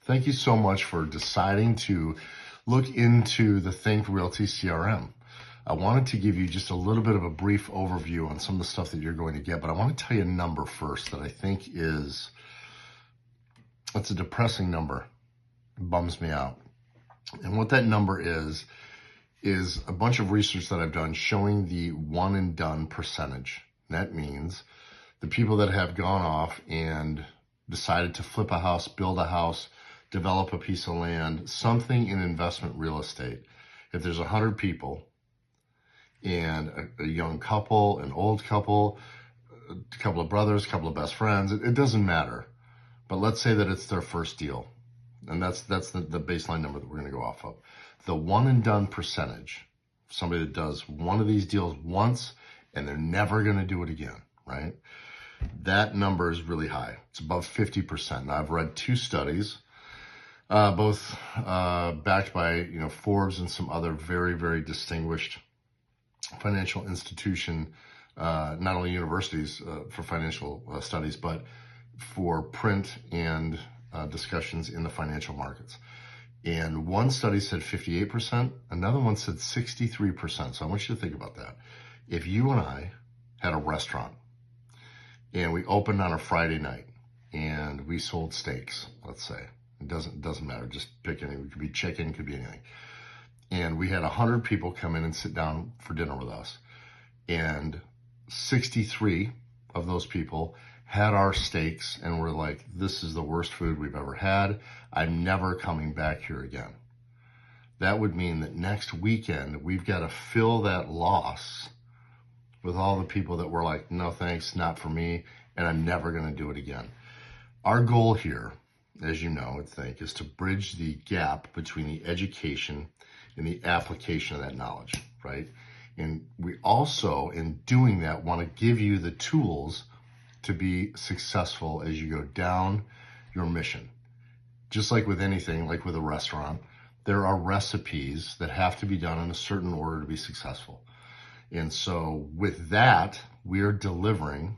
Thank you so much for deciding to look into the Think Realty CRM. I wanted to give you just a little bit of a brief overview on some of the stuff that you're going to get, but I want to tell you a number first that I think it's a depressing number. It bums me out. And what that number is a bunch of research that I've done showing the one and done percentage. That means the people that have gone off and decided to flip a house, build a house, develop a piece of land, something in investment real estate. If there's 100 people and a young couple, an old couple, a couple of brothers, a couple of best friends, it doesn't matter. But let's say that it's their first deal. And that's the baseline number that we're going to go off of. The one and done percentage, somebody that does one of these deals once and they're never going to do it again, right? That number is really high. It's above 50%. Now, I've read two studies, both backed by Forbes and some other very, very distinguished financial institution, not only universities for financial studies, but for print and discussions in the financial markets. And one study said 58%, another one said 63%. So I want you to think about that. If you and I had a restaurant and we opened on a Friday night and we sold steaks, let's say, it doesn't matter, just pick any, it could be chicken, it could be anything. And we had 100 people come in and sit down for dinner with us. And 63 of those people had our steaks and were like, this is the worst food we've ever had. I'm never coming back here again. That would mean that next weekend, we've got to fill that loss with all the people that were like, no thanks, not for me, and I'm never going to do it again. Our goal here, as you know, I think, is to bridge the gap between the education and the application of that knowledge, right? And we also, in doing that, want to give you the tools to be successful as you go down your mission. Just like with anything, like with a restaurant, there are recipes that have to be done in a certain order to be successful. And so with that, we are delivering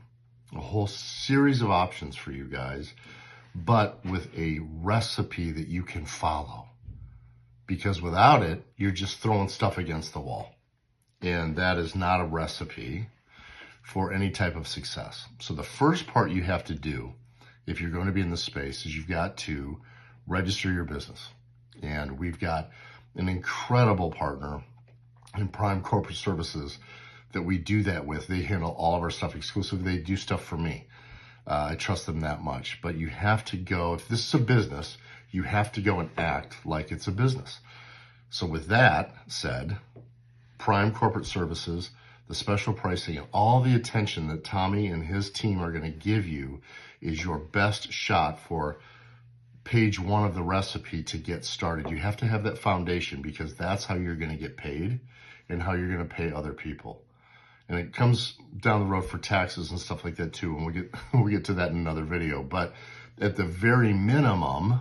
a whole series of options for you guys, but with a recipe that you can follow. Because without it, you're just throwing stuff against the wall. And that is not a recipe for any type of success. So the first part you have to do, if you're going to be in this space, is you've got to register your business. And we've got an incredible partner in Prime Corporate Services that we do that with. They handle all of our stuff exclusively. They do stuff for me. I trust them that much. But you have to go, if this is a business, you have to go and act like it's a business. So with that said, Prime Corporate Services, the special pricing, and all the attention that Tommy and his team are going to give you is your best shot for page one of the recipe to get started. You have to have that foundation because that's how you're going to get paid and how you're going to pay other people. And it comes down the road for taxes and stuff like that too, and we'll get to that in another video. But at the very minimum,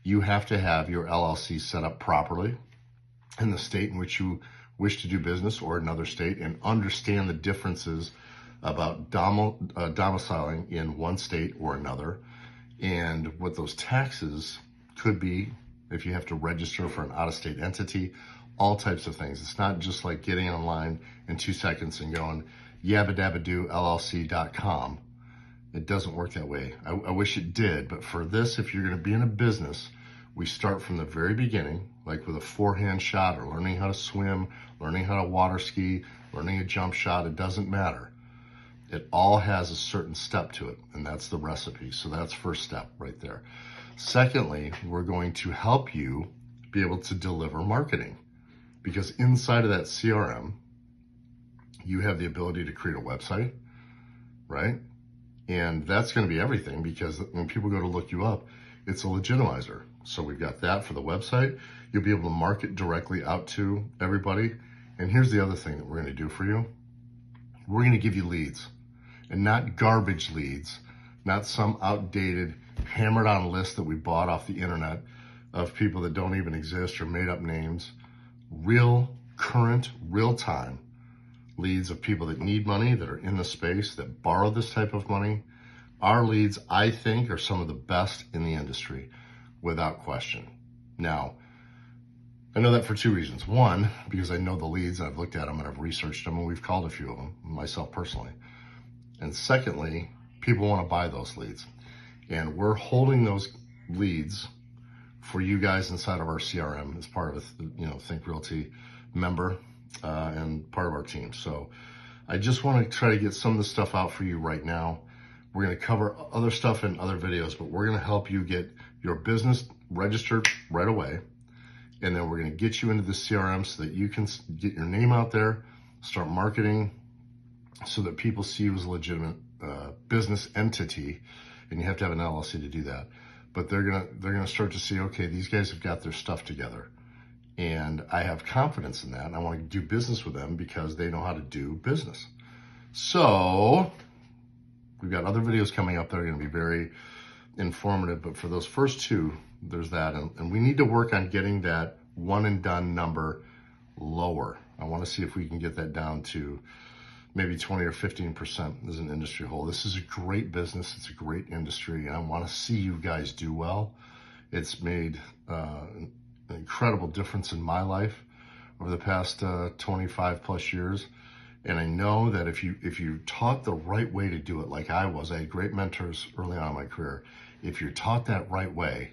you have to have your LLC set up properly in the state in which you wish to do business or another state, and understand the differences about domiciling in one state or another, and what those taxes could be if you have to register for an out-of-state entity, all types of things. It's not just like getting online in 2 seconds and going yabbadabbadoo.llc.com. It doesn't work that way. I wish it did, but for this, if you're going to be in a business, we start from the very beginning, like with a forehand shot or learning how to swim, learning how to water ski, learning a jump shot. It doesn't matter. It all has a certain step to it, and that's the recipe. So that's first step right there. Secondly, we're going to help you be able to deliver marketing, because inside of that CRM, you have the ability to create a website, right? And that's going to be everything, because when people go to look you up, it's a legitimizer. So we've got that for the website. You'll be able to market directly out to everybody. And here's the other thing that we're going to do for you. We're going to give you leads, and not garbage leads, not some outdated, hammered on list that we bought off the internet of people that don't even exist or made up names. Real, current, real time leads of people that need money, that are in the space, that borrow this type of money. Our leads, I think, are some of the best in the industry. without question. Now, I know that for two reasons. One, because I know the leads, I've looked at them and I've researched them, and we've called a few of them, myself personally. And secondly, people want to buy those leads. And we're holding those leads for you guys inside of our CRM as part of a Think Realty member and part of our team. So I just want to try to get some of the stuff out for you right now. We're going to cover other stuff in other videos, but we're going to help you get your business registered right away. And then we're going to get you into the CRM so that you can get your name out there, start marketing so that people see you as a legitimate business entity. And you have to have an LLC to do that. But they're gonna start to see, okay, these guys have got their stuff together. And I have confidence in that. And I want to do business with them because they know how to do business. So we've got other videos coming up that are going to be very informative. But for those first two, there's that. And we need to work on getting that one and done number lower. I want to see if we can get that down to maybe 20 or 15% as an industry whole. This is a great business. It's a great industry. And I want to see you guys do well. It's made an incredible difference in my life over the past 25 plus years. And I know that if you taught the right way to do it, like I had great mentors early on in my career. If you're taught that right way,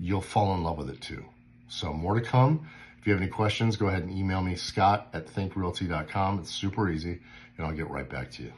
you'll fall in love with it too. So more to come. If you have any questions, go ahead and email me, scott@thinkrealty.com. It's super easy, and I'll get right back to you.